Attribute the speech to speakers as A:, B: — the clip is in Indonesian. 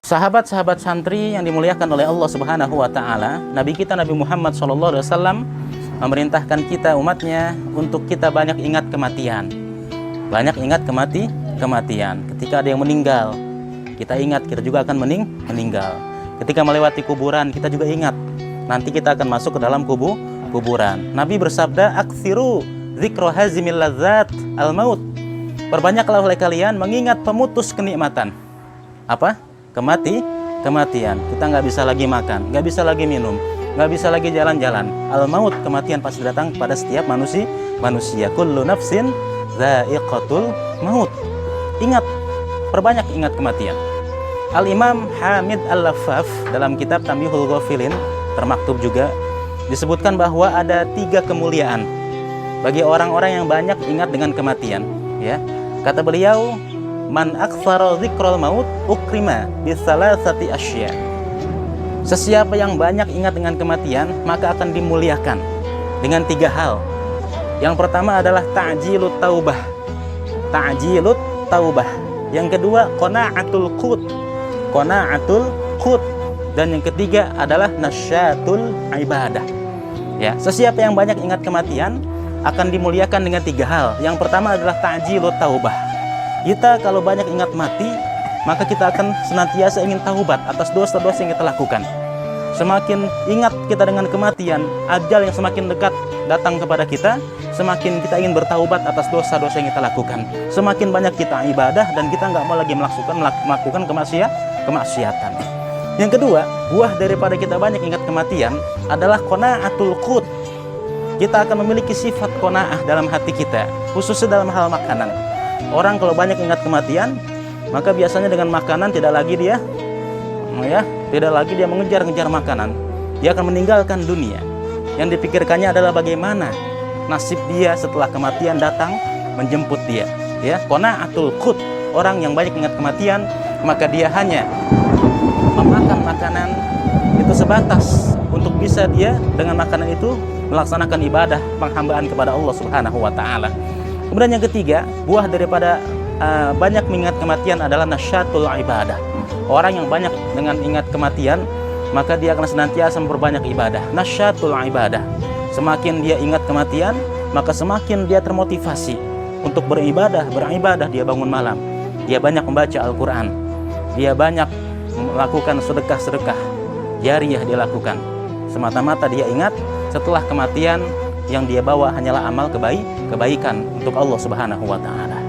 A: Sahabat-sahabat santri yang dimuliakan oleh Allah Subhanahu wa taala, Nabi kita Nabi Muhammad SAW memerintahkan kita umatnya untuk kita banyak ingat kematian. Banyak ingat kematian. Ketika ada yang meninggal, kita ingat kita juga akan meninggal. Ketika melewati kuburan, kita juga ingat nanti kita akan masuk ke dalam kuburan. Nabi bersabda, "Aktsiru dzikra hazimil ladzat al-maut." Perbanyaklah oleh kalian mengingat pemutus kenikmatan. Apa? Kematian. Kita nggak bisa lagi makan, nggak bisa lagi minum, nggak bisa lagi jalan-jalan. Al-maut, kematian pasti datang pada setiap manusia. Kullu nafsin dha'iqatul maut. Ingat, perbanyak ingat kematian. Al-Imam Hamid Al-Laffaf dalam kitab Tanbihul Ghafilin, termaktub juga, disebutkan bahwa ada 3 kemuliaan bagi orang-orang yang banyak ingat dengan kematian. Ya, kata beliau, man aktsara dzikral maut ukrima bisalasati asya. Sesiapa yang banyak ingat dengan kematian, maka akan dimuliakan dengan 3 hal. Yang pertama adalah ta'jilut taubah. Yang kedua qana'atul qut. Dan yang ketiga adalah nasyatul ibadah. Ya, sesiapa yang banyak ingat kematian akan dimuliakan dengan 3 hal. Yang pertama adalah ta'jilut taubah. Kita kalau banyak ingat mati, maka kita akan senantiasa ingin taubat atas dosa-dosa yang kita lakukan. Semakin ingat kita dengan kematian, ajal yang semakin dekat datang kepada kita, semakin kita ingin bertaubat atas dosa-dosa yang kita lakukan. Semakin banyak kita ibadah dan kita nggak mau lagi melakukan kemaksiatan. Yang kedua, buah daripada kita banyak ingat kematian adalah qana'atul qut. Kita akan memiliki sifat qanaah dalam hati kita, khususnya dalam hal makanan. Orang kalau banyak ingat kematian, maka biasanya dengan makanan tidak lagi dia mengejar-ngejar makanan. Dia akan meninggalkan dunia. Yang dipikirkannya adalah bagaimana nasib dia setelah kematian datang menjemput dia. Ya, qana'atul qut. Orang yang banyak ingat kematian, maka dia hanya memakan makanan itu sebatas untuk bisa dia dengan makanan itu melaksanakan ibadah penghambaan kepada Allah Subhanahu wa taala. Kemudian yang ketiga, buah daripada banyak mengingat kematian adalah nasyatul ibadah. Orang yang banyak dengan ingat kematian, maka dia akan senantiasa memperbanyak ibadah. Nasyatul ibadah. Semakin dia ingat kematian, maka semakin dia termotivasi untuk beribadah. Dia bangun malam. Dia banyak membaca Al-Quran. Dia banyak melakukan sedekah jariyah dia lakukan. Semata-mata dia ingat setelah kematian yang dia bawa hanyalah amal kebaikan untuk Allah Subhanahu wa taala.